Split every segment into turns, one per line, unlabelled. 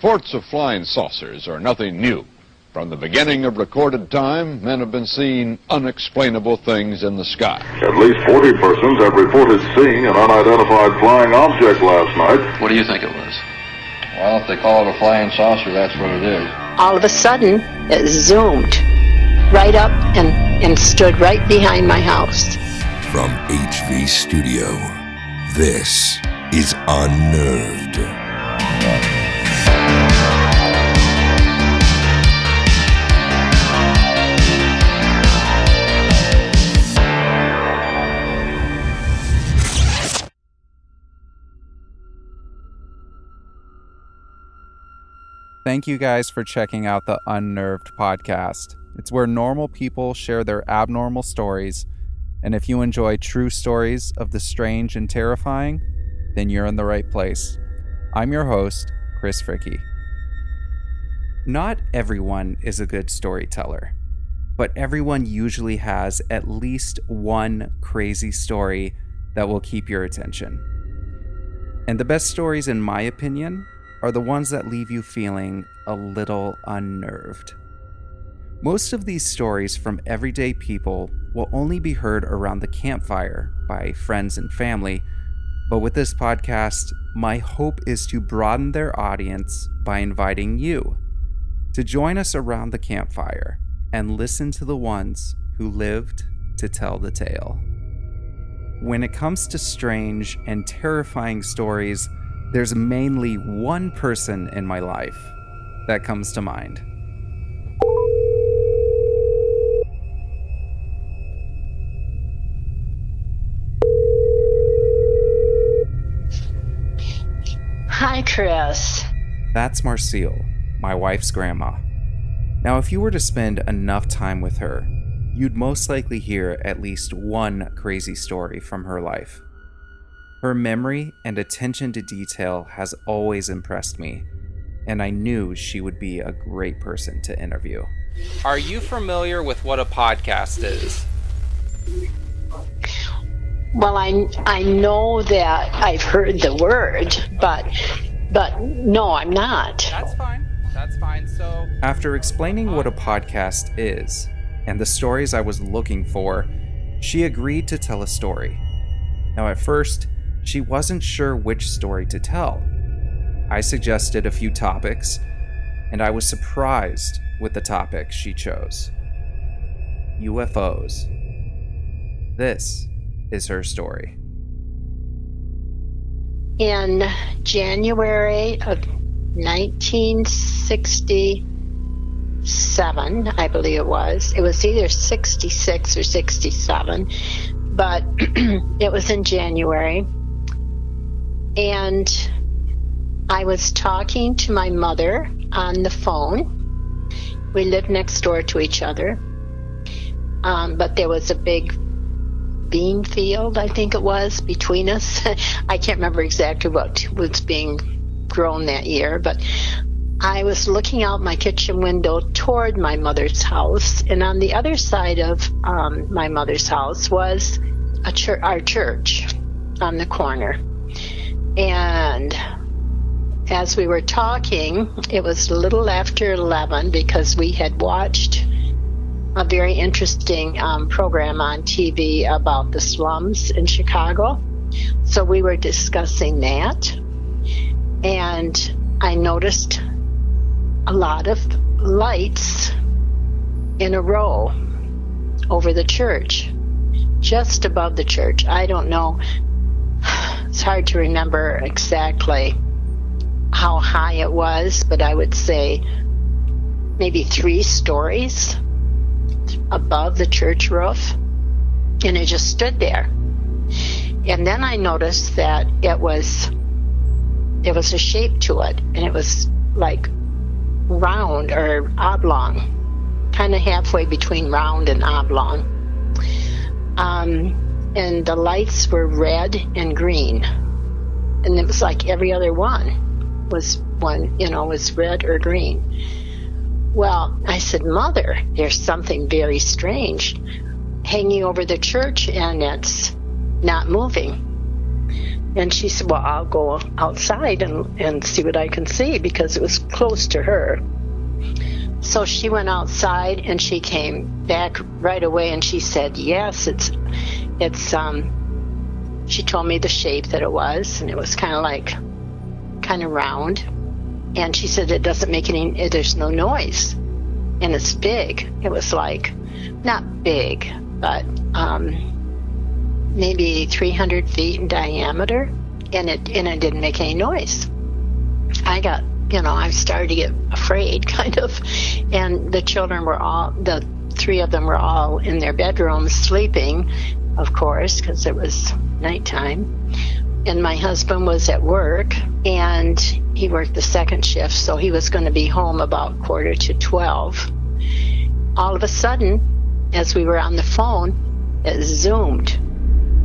Reports of flying saucers are nothing new. From the beginning of recorded time, men have been seeing unexplainable things in the sky.
At least 40 persons have reported seeing an unidentified flying object last night.
What do you think it was?
Well, if they call it a flying saucer, that's what it is.
All of a sudden, it zoomed right up and stood right behind my house.
From HV Studio, this is Unnerved.
Thank you guys for checking out the Unnerved podcast. It's where normal people share their abnormal stories, and if you enjoy true stories of the strange and terrifying, then you're in the right place. I'm your host, Chris Fricke. Not everyone is a good storyteller, but everyone usually has at least one crazy story that will keep your attention. And the best stories, in my opinion, are the ones that leave you feeling a little unnerved. Most of these stories from everyday people will only be heard around the campfire by friends and family, but with this podcast, my hope is to broaden their audience by inviting you to join us around the campfire and listen to the ones who lived to tell the tale. When it comes to strange and terrifying stories, there's mainly one person in my life that comes to mind.
Hi, Chris.
That's Marcille, my wife's grandma. Now, if you were to spend enough time with her, you'd most likely hear at least one crazy story from her life. Her memory and attention to detail has always impressed me, and I knew she would be a great person to interview. Are you familiar with what a podcast is?
Well, I know that I've heard the word, but no, I'm not.
That's fine. So, after explaining what a podcast is and the stories I was looking for, she agreed to tell a story. Now, at first, she wasn't sure which story to tell. I suggested a few topics, and I was surprised with the topic she chose: UFOs. This is her story.
In January of 1967, I believe it was either 66 or 67, but it was in January. And I was talking to my mother on the phone. We lived next door to each other. But there was a big bean field, I think it was, between us. I can't remember exactly what was being grown that year, but I was looking out my kitchen window toward my mother's house, and on the other side of my mother's house was our church on the corner. And as we were talking, it was a little after 11 because we had watched a very interesting program on TV about the slums in Chicago. So we were discussing that. And I noticed a lot of lights in a row over the church, just above the church. I don't know. It's hard to remember exactly how high it was, but I would say maybe 3 stories above the church roof, and it just stood there. And then I noticed that there was a shape to it, and it was like round or oblong, kind of halfway between round and oblong. And the lights were red and green, and it was like every other one was red or green. Well, I said, Mother, there's something very strange hanging over the church, and it's not moving. And she said, well, I'll go outside and see what I can see, because it was close to her. So she went outside and she came back right away and she said, yes, it's she told me the shape that it was, and it was kind of round. And she said it doesn't make there's no noise. And it's big. It was like, not big, but maybe 300 feet in diameter, and it didn't make any noise. I started to get afraid, kind of, and the children the 3 of them were all in their bedrooms sleeping, of course, because it was nighttime. And my husband was at work, and he worked the second shift, so he was going to be home about 11:45. All of a sudden, as we were on the phone, it zoomed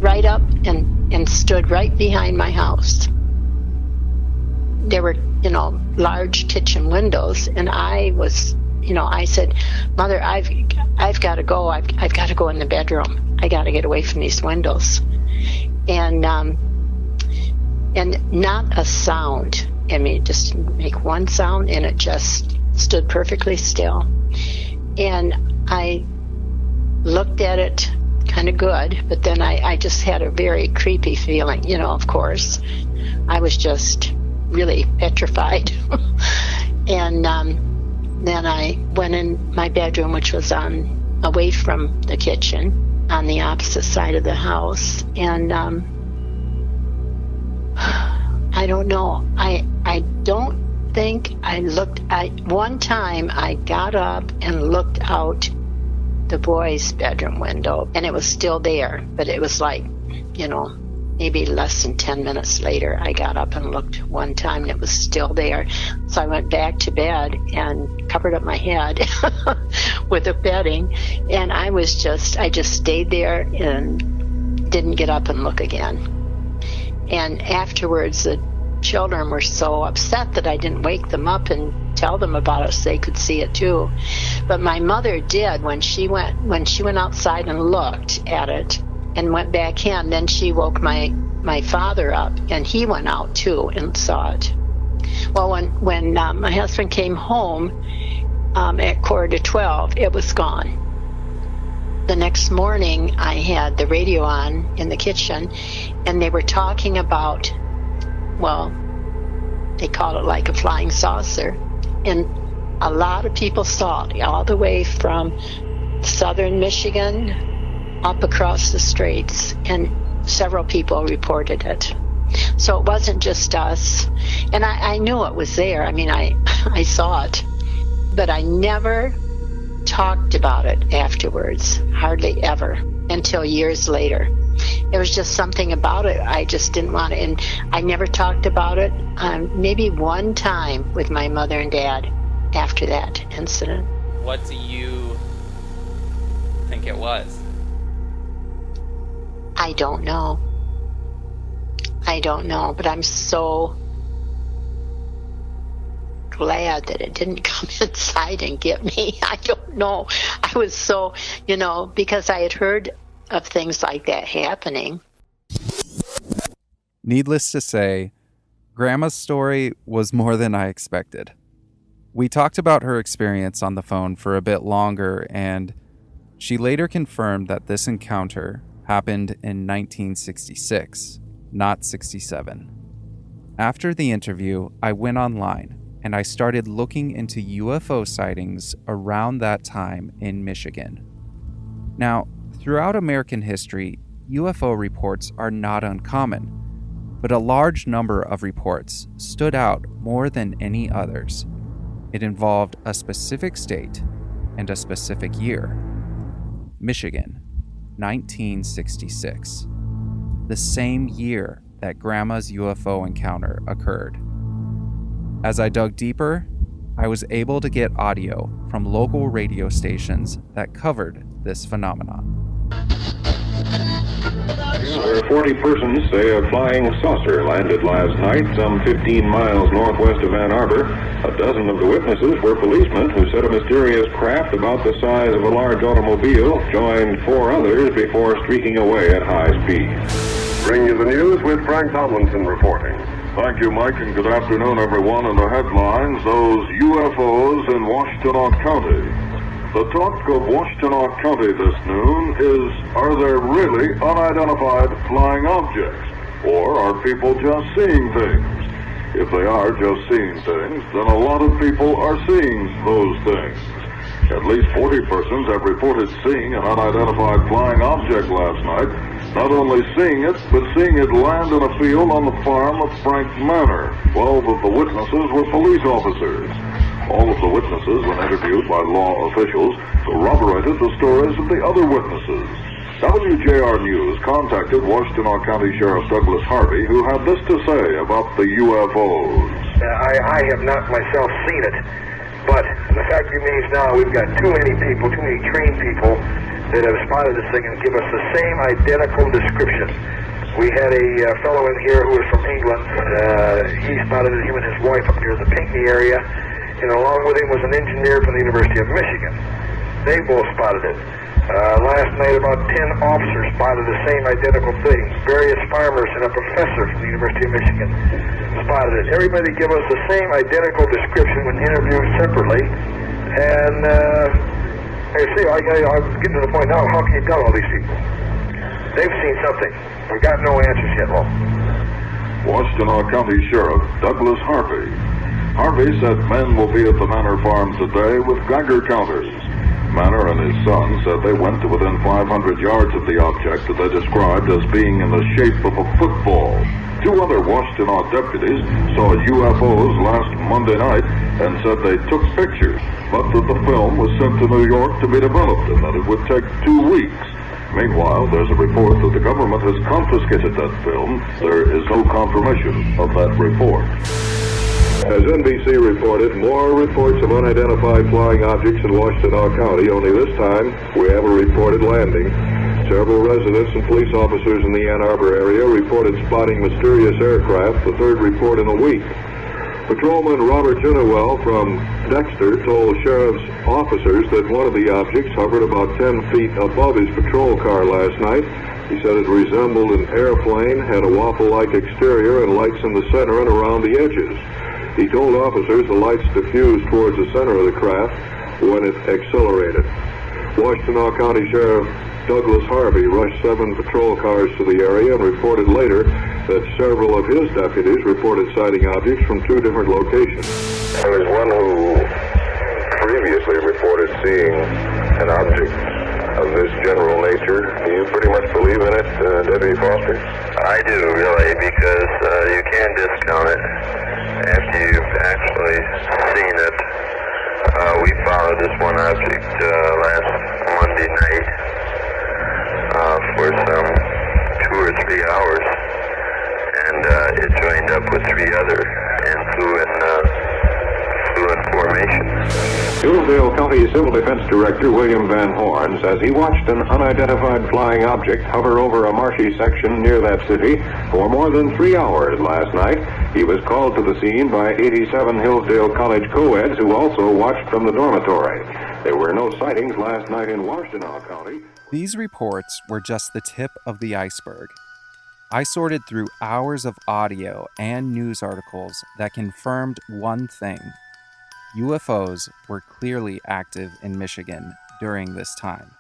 right up and stood right behind my house. There were, large kitchen windows, and I was, I said, Mother, I've got to go. I've got to go in the bedroom. I got to get away from these windows. And not a sound. I mean, just make one sound, and it just stood perfectly still. And I looked at it kind of good, but then I just had a very creepy feeling, of course. I was just really petrified. And then I went in my bedroom, which was away from the kitchen, on the opposite side of the house. And I don't know. I don't think I looked. One time I got up and looked out the boys' bedroom window, and it was still there, but it was like, maybe less than 10 minutes later, I got up and looked one time, and it was still there. So I went back to bed and covered up my head with the bedding, and I just stayed there and didn't get up and look again. And afterwards, the children were so upset that I didn't wake them up and tell them about it so they could see it too. But my mother did. When she went outside and looked at it and went back in, then she woke my father up, and he went out too and saw it. Well, when my husband came home at 11:45, it was gone. The next morning, I had the radio on in the kitchen, and they were talking about, well, they call it like a flying saucer. And a lot of people saw it, all the way from southern Michigan up across the straits, and several people reported it. So it wasn't just us. And I knew it was there. I mean, I saw it, but I never talked about it afterwards, hardly ever, until years later. It was just something about it. I just didn't want to, and I never talked about it. Maybe one time with my mother and dad after that incident.
What do you think it was?
I don't know, but I'm so glad that it didn't come inside and get me. I don't know. I was so, because I had heard of things like that happening.
Needless to say, Grandma's story was more than I expected. We talked about her experience on the phone for a bit longer, and she later confirmed that this encounter happened in 1966, not 67. After the interview, I went online and I started looking into UFO sightings around that time in Michigan. Now, throughout American history, UFO reports are not uncommon, but a large number of reports stood out more than any others. It involved a specific state and a specific year. Michigan, 1966. The same year that Grandma's UFO encounter occurred. As I dug deeper, I was able to get audio from local radio stations that covered this phenomenon.
Where 40 persons say a flying saucer landed last night some 15 miles northwest of Ann Arbor. A dozen of the witnesses were policemen who said a mysterious craft about the size of a large automobile joined 4 others before streaking away at high speed. Bring you the news with Frank Tomlinson reporting. Thank you, Mike, and good afternoon, everyone. In the headlines, those UFOs in Washtenaw County. The talk of Washtenaw County this noon is, are there really unidentified flying objects? Or are people just seeing things? If they are just seeing things, then a lot of people are seeing those things. At least 40 persons have reported seeing an unidentified flying object last night. Not only seeing it, but seeing it land in a field on the farm of Frank Manor. 12 of the witnesses were police officers. All of the witnesses, when interviewed by law officials, corroborated the stories of the other witnesses. WJR News contacted Washtenaw County Sheriff Douglas Harvey, who had this to say about the UFOs.
I have not myself seen it, but the fact remains now we've got too many people, too many trained people that have spotted this thing and give us the same identical description. We had a fellow in here who was from England. He spotted it, him and his wife, up near the Pinckney area, and along with him was an engineer from the University of Michigan. They both spotted it. Last night, about 10 officers spotted the same identical thing. Various farmers and a professor from the University of Michigan spotted it. Everybody gave us the same identical description when interviewed separately. And I'm getting to the point now, how can you tell all these people? They've seen something. We've got no answers yet, Lo.
Washtenaw County Sheriff Douglas Harvey. Harvey said men will be at the Manor Farm today with Geiger counters. Manor and his son said they went to within 500 yards of the object that they described as being in the shape of a football. 2 other Washtenaw deputies saw UFOs last Monday night and said they took pictures, but that the film was sent to New York to be developed and that it would take 2 weeks. Meanwhile, there's a report that the government has confiscated that film. There is no confirmation of that report. As NBC reported, more reports of unidentified flying objects in Washtenaw County, only this time we have a reported landing. Several residents and police officers in the Ann Arbor area reported spotting mysterious aircraft, the 3rd report in a week. Patrolman Robert Ginnewell from Dexter told sheriff's officers that one of the objects hovered about 10 feet above his patrol car last night. He said it resembled an airplane, had a waffle-like exterior and lights in the center and around the edges. He told officers the lights diffused towards the center of the craft when it accelerated. Washtenaw County Sheriff Douglas Harvey rushed 7 patrol cars to the area and reported later that several of his deputies reported sighting objects from 2 different locations.
There was one who previously reported seeing an object of this general nature. Do you pretty much believe in it, Deputy Foster?
I do, really, because you can't discount it after you've actually seen it. We followed this one object last Monday night for some 2 or 3 hours, and it joined up with 3 other and flew in formation.
Hillsdale County Civil Defense Director William Van Horn says he watched an unidentified flying object hover over a marshy section near that city for more than 3 hours last night. He was called to the scene by 87 Hillsdale College co-eds who also watched from the dormitory. There were no sightings last night in Washtenaw County.
These reports were just the tip of the iceberg. I sorted through hours of audio and news articles that confirmed one thing. UFOs were clearly active in Michigan during this time.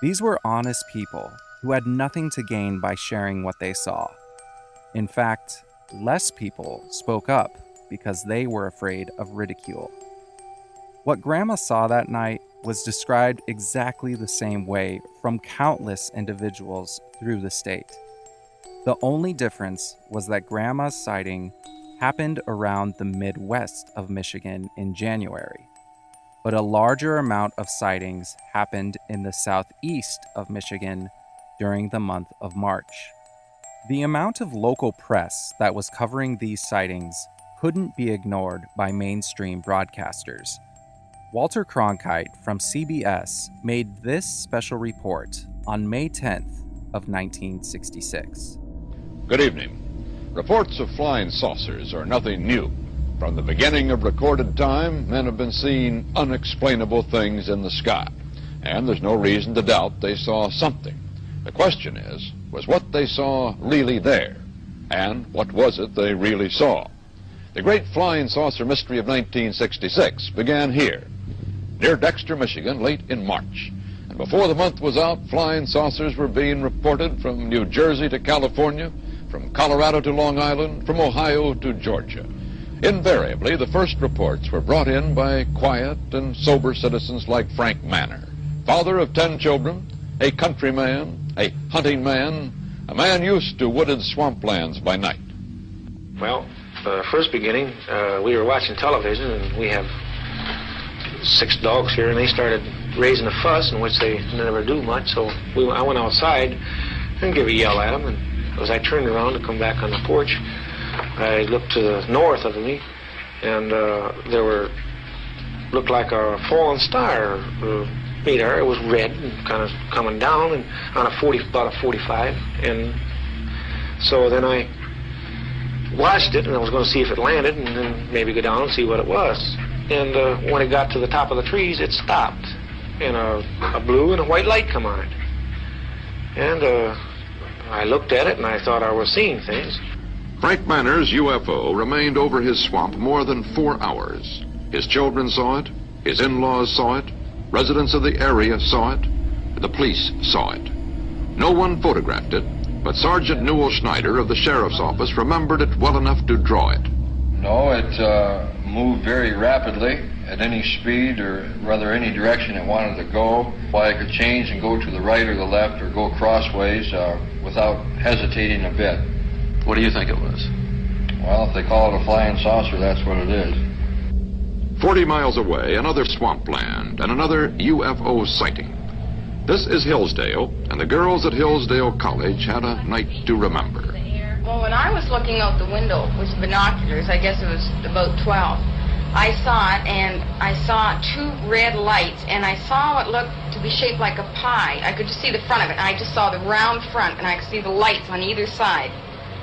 These were honest people who had nothing to gain by sharing what they saw. In fact, less people spoke up because they were afraid of ridicule. What Grandma saw that night was described exactly the same way from countless individuals through the state. The only difference was that Grandma's sighting happened around the Midwest of Michigan in January, but a larger amount of sightings happened in the southeast of Michigan during the month of March. The amount of local press that was covering these sightings couldn't be ignored by mainstream broadcasters. Walter Cronkite from CBS made this special report on May 10th of 1966.
Good evening. Reports of flying saucers are nothing new. From the beginning of recorded time, men have been seeing unexplainable things in the sky, and there's no reason to doubt they saw something. The question is, was what they saw really there? And what was it they really saw? The great flying saucer mystery of 1966 began here, near Dexter, Michigan, late in March. And before the month was out, flying saucers were being reported from New Jersey to California, from Colorado to Long Island, from Ohio to Georgia. Invariably, the first reports were brought in by quiet and sober citizens like Frank Manor, father of 10 children, a countryman, a hunting man, a man used to wooded swamplands by night.
Well, first beginning, we were watching television, and we have 6 dogs here, and they started raising a fuss, in which they never do much, so I went outside and gave a yell at them, and as I turned around to come back on the porch, I looked to the north of me, and looked like a fallen star. Radar. It was red and kind of coming down, and on about a 45, and so then I watched it, and I was going to see if it landed, and then maybe go down and see what it was. And when it got to the top of the trees, it stopped, and a blue and a white light come on it. And I looked at it, and I thought I was seeing things.
Frank Manor's UFO remained over his swamp more than 4 hours. His children saw it, his in-laws saw it, residents of the area saw it, the police saw it. No one photographed it, but Sergeant Newell Schneider of the Sheriff's Office remembered it well enough to draw it.
No, it moved very rapidly at any speed, or rather any direction it wanted to go. Why it could change and go to the right or the left or go crossways without hesitating a bit.
What do you think it was?
Well, if they call it a flying saucer, that's what it is.
40 miles away, another swampland and another UFO sighting. This is Hillsdale, and the girls at Hillsdale College had a night to remember.
Well, when I was looking out the window with binoculars, I guess it was about 12, I saw it, and I saw 2 red lights, and I saw what looked to be shaped like a pie. I could just see the front of it, and I just saw the round front, and I could see the lights on either side.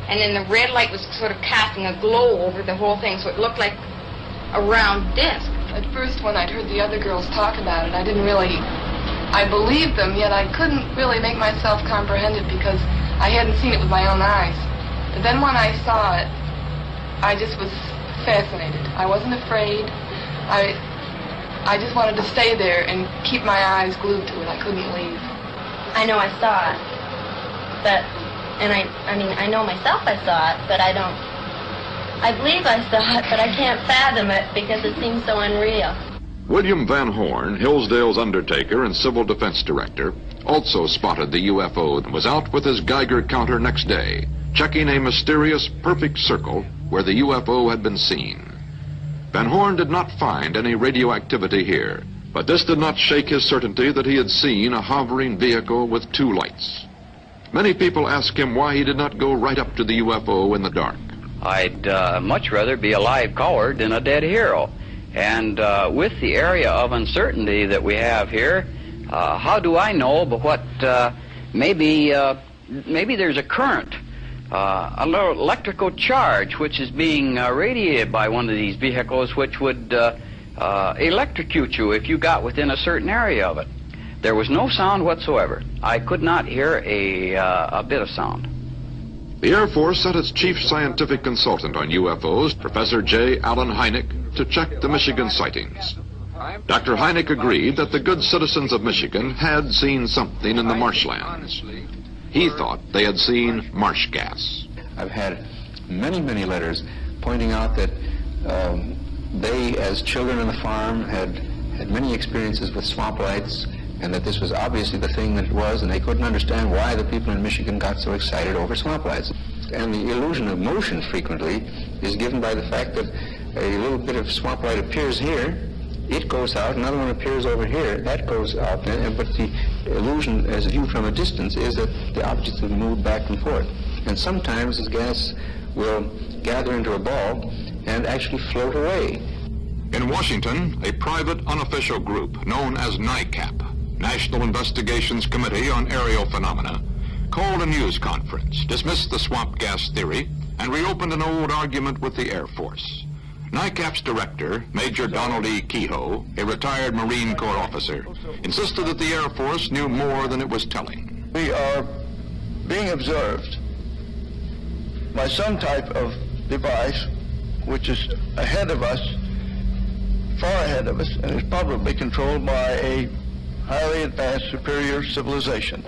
And then the red light was sort of casting a glow over the whole thing, so it looked like a round disc.
At first, when I'd heard the other girls talk about it, I believed them, yet I couldn't really make myself comprehend it because I hadn't seen it with my own eyes. But then when I saw it, I just was fascinated. I wasn't afraid. I just wanted to stay there and keep my eyes glued to it. I couldn't leave.
I know I saw it, but, and I know myself I saw it, but I believe I saw it, but I can't fathom it because it seems so unreal.
William Van Horn, Hillsdale's undertaker and civil defense director, also spotted the UFO and was out with his Geiger counter next day, checking a mysterious perfect circle where the UFO had been seen. Van Horn did not find any radioactivity here, but this did not shake his certainty that he had seen a hovering vehicle with 2 lights. Many people asked him why he did not go right up to the UFO in the dark.
I'd much rather be a live coward than a dead hero. And with the area of uncertainty that we have here, how do I know but what maybe there's a current, a little electrical charge which is being radiated by one of these vehicles, which would electrocute you if you got within a certain area of it. There was no sound whatsoever. I could not hear a bit of sound.
The Air Force sent its chief scientific consultant on UFOs, Professor J. Allen Hynek, to check the Michigan sightings. Dr. Hynek agreed that the good citizens of Michigan had seen something in the marshlands. He thought they had seen marsh gas.
I've had many letters pointing out that they, as children on the farm, had many experiences with swamp lights, and that this was obviously the thing that it was, and they couldn't understand why the people in Michigan got so excited over swamp lights. And the illusion of motion frequently is given by the fact that a little bit of swamp light appears here, it goes out, another one appears over here, that goes out, but the illusion as viewed from a distance is that the objects have moved back and forth. And sometimes this gas will gather into a ball and actually float away.
In Washington, a private unofficial group known as NICAP, National Investigations Committee on Aerial Phenomena, called a news conference, dismissed the swamp gas theory, and reopened an old argument with the Air Force. NICAP's director, Major Donald E. Kehoe, a retired Marine Corps officer, insisted that the Air Force knew more than it was telling.
We are being observed by some type of device which is ahead of us, far ahead of us, and is probably controlled by a highly advanced superior civilization.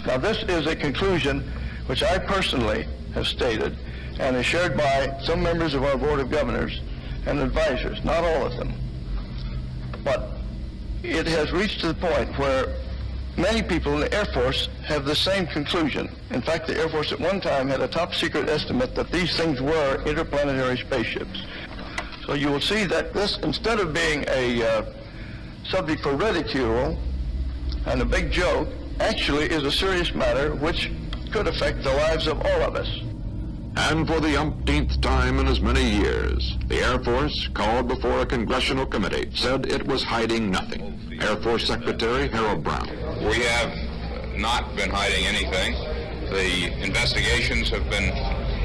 Now, this is a conclusion which I personally have stated and is shared by some members of our Board of Governors and advisors, not all of them. But it has reached to the point where many people in the Air Force have the same conclusion. In fact, the Air Force at one time had a top secret estimate that these things were interplanetary spaceships. So you will see that this, instead of being a subject for ridicule and a big joke, actually is a serious matter which could affect the lives of all of us.
And for the umpteenth time in as many years, the Air Force, called before a congressional committee, said it was hiding nothing. Air Force Secretary Harold Brown.
We have not been hiding anything. The investigations have been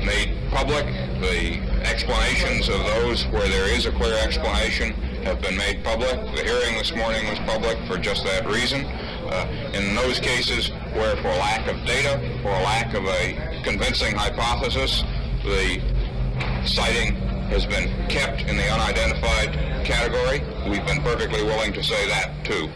made public. The explanations of those where there is a clear explanation have been made public. The hearing this morning was public for just that reason. In those cases where for lack of data, for lack of a convincing hypothesis, the sighting has been kept in the unidentified category, we've been perfectly willing to say that too.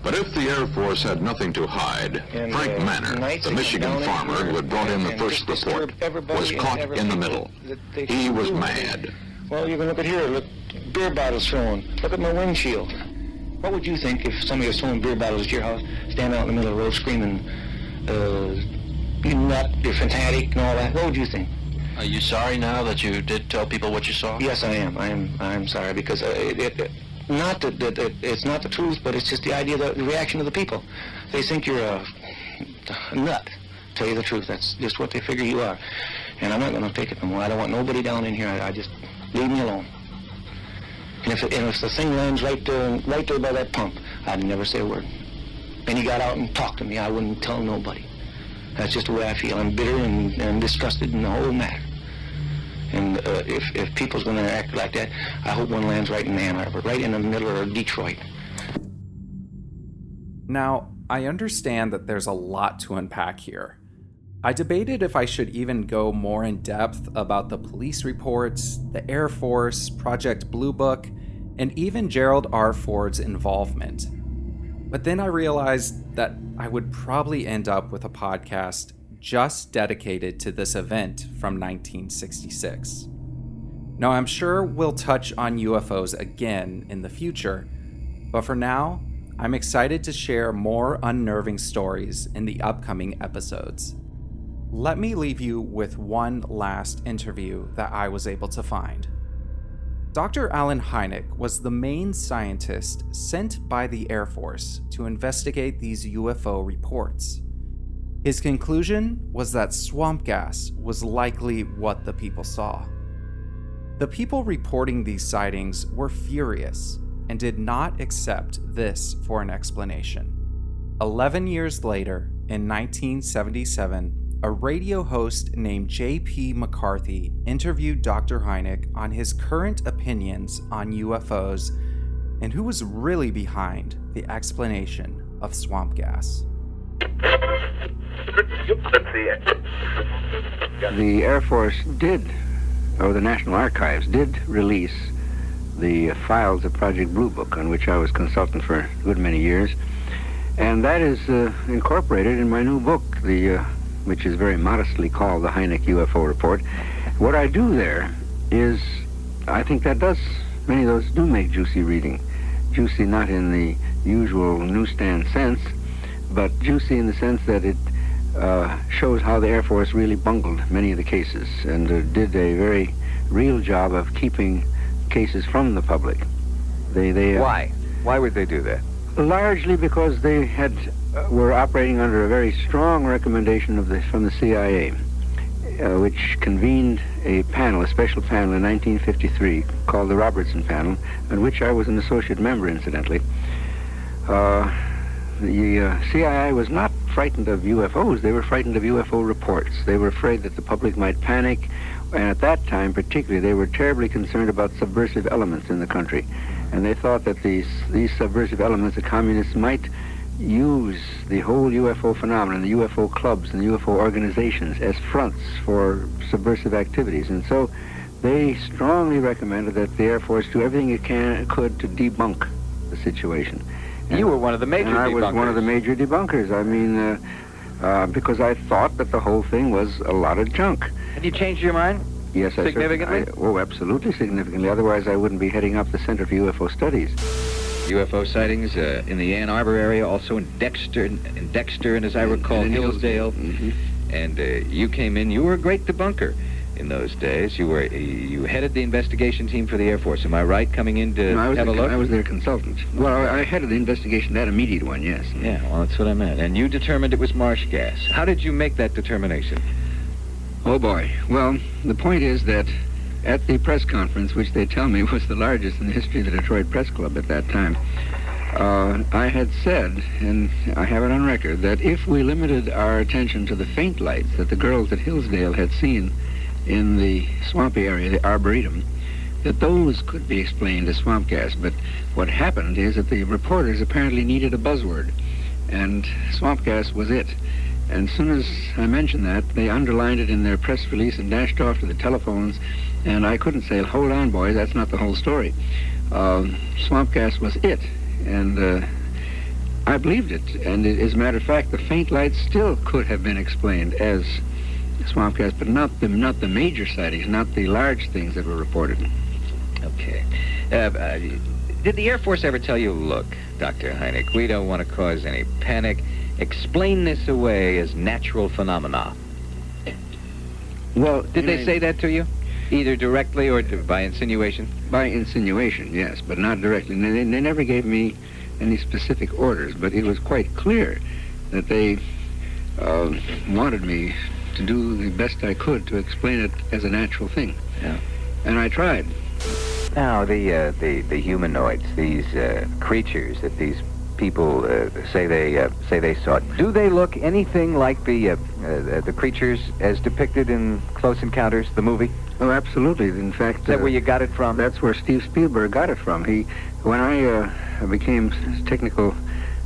But if the Air Force had nothing to hide, Frank Manor, the Michigan farmer who had brought in the first report, was caught in the middle. He was mad.
Well, you can look at here, look, beer bottles thrown. Look at my windshield. What would you think if somebody was throwing beer bottles at your house, standing out in the middle of the road screaming, you nut, you're fanatic, and all that? What would you think?
Are you sorry now that you did tell people what you saw?
Yes, I am. I'm sorry because not that it's not the truth, but it's just the idea, the reaction of the people. They think you're a nut. Tell you the truth, that's just what they figure you are. And I'm not going to take it no more. I don't want nobody down in here. I just leave me alone. And if the thing lands right there by that pump, I'd never say a word. And he got out and talked to me. I wouldn't tell nobody. That's just the way I feel. I'm bitter and disgusted in the whole matter. And if people's going to act like that, I hope one lands right in Ann Arbor, right in the middle of Detroit.
Now, I understand that there's a lot to unpack here. I debated if I should even go more in depth about the police reports, the Air Force, Project Blue Book, and even Gerald R. Ford's involvement. But then I realized that I would probably end up with a podcast just dedicated to this event from 1966. Now, I'm sure we'll touch on UFOs again in the future, but for now, I'm excited to share more unnerving stories in the upcoming episodes. Let me leave you with one last interview that I was able to find. Dr. Alan Hynek was the main scientist sent by the Air Force to investigate these UFO reports. His conclusion was that swamp gas was likely what the people saw. The people reporting these sightings were furious and did not accept this for an explanation. 11 years later, in 1977, a radio host named J.P. McCarthy interviewed Dr. Hynek on his current opinions on UFOs and who was really behind the explanation of swamp gas.
The Air Force did, or the National Archives did release the files of Project Blue Book, on which I was consultant for a good many years, and that is incorporated in my new book, which is very modestly called the Hynek UFO Report. What I do there is, I think that many of those do make juicy reading. Juicy not in the usual newsstand sense, but juicy in the sense that it shows how the Air Force really bungled many of the cases and did a very real job of keeping cases from the public.
Why? Why would they do that?
Largely because they were operating under a very strong recommendation from the CIA, which convened a special panel in 1953 called the Robertson Panel, in which I was an associate member, incidentally. The CIA was not frightened of UFOs, they were frightened of UFO reports. They were afraid that the public might panic, and at that time particularly, they were terribly concerned about subversive elements in the country. And they thought that these subversive elements, the communists, might use the whole UFO phenomenon, the UFO clubs and the UFO organizations as fronts for subversive activities. And so they strongly recommended that the Air Force do everything it could to debunk the situation. And
you were one of the major debunkers.
I was one of the major debunkers. I mean, because I thought that the whole thing was a lot of junk.
And you changed your mind?
Yes,
significantly?
Oh, absolutely significantly. Otherwise, I wouldn't be heading up the Center for UFO Studies.
UFO sightings in the Ann Arbor area, also in Dexter, and as I recall, Hillsdale.
Mm-hmm.
And you came in. You were a great debunker in those days. You headed the investigation team for the Air Force. Am I right? Coming in to have a look.
I was their consultant. Well, I headed the investigation, that immediate one. Yes.
Yeah. Well, that's what I meant. And you determined it was marsh gas. How did you make that determination?
Oh boy. Well, the point is that at the press conference, which they tell me was the largest in the history of the Detroit Press Club at that time, I had said, and I have it on record, that if we limited our attention to the faint lights that the girls at Hillsdale had seen in the swampy area, the Arboretum, that those could be explained as swamp gas. But what happened is that the reporters apparently needed a buzzword, and swamp gas was it. And as soon as I mentioned that, they underlined it in their press release and dashed off to the telephones, and I couldn't say, hold on, boys, that's not the whole story. Swamp gas was it, and I believed it. And as a matter of fact, the faint lights still could have been explained as swamp gas, but not the major sightings, not the large things that were reported.
Okay. Did the Air Force ever tell you, look, Dr. Hynek, we don't want to cause any panic. Explain this away as natural phenomena?
Well,
did they say that to you? Either directly or by insinuation?
By insinuation, yes, but not directly. They never gave me any specific orders, but it was quite clear that they wanted me to do the best I could to explain it as a natural thing.
Yeah.
And I tried.
Now, the humanoids, these creatures that these people say they saw, do they look anything like the creatures as depicted in Close Encounters, the movie?
Oh, absolutely. In fact,
is that where you got it from?
That's where Steve Spielberg got it from. When I became technical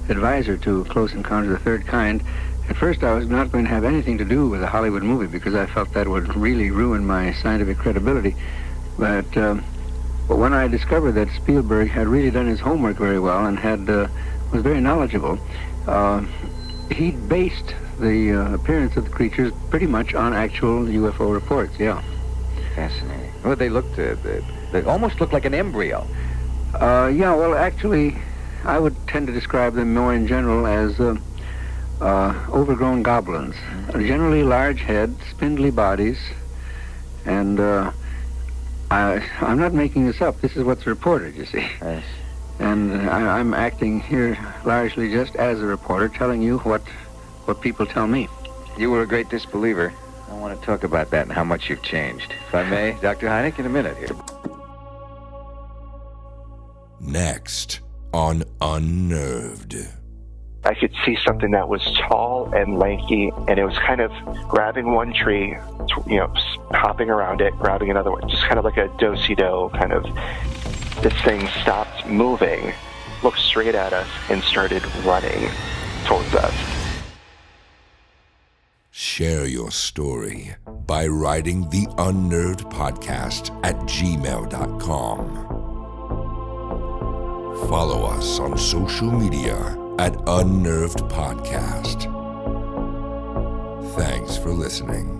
advisor to Close Encounters of the Third Kind, at first I was not going to have anything to do with a Hollywood movie because I felt that would really ruin my scientific credibility. But when I discovered that Spielberg had really done his homework very well and was very knowledgeable, he based the appearance of the creatures pretty much on actual UFO reports, yeah.
Fascinating. Well, they almost looked like an embryo.
Yeah, well, actually, I would tend to describe them more in general as overgrown goblins. Generally large heads, spindly bodies, and I'm not making this up. This is what's reported, you see.
Yes.
And I'm acting here largely just as a reporter, telling you what people tell me.
You were a great disbeliever. I want to talk about that and how much you've changed. If I may, Dr. Hynek, in a minute here.
Next on Unnerved.
I could see something that was tall and lanky, and it was kind of grabbing one tree, hopping around it, grabbing another one, just kind of like a do-si-do kind of. This thing stopped moving, looked straight at us, and started running towards us.
Share your story by writing the Unnerved Podcast at gmail.com. Follow us on social media at Unnerved Podcast. Thanks for listening.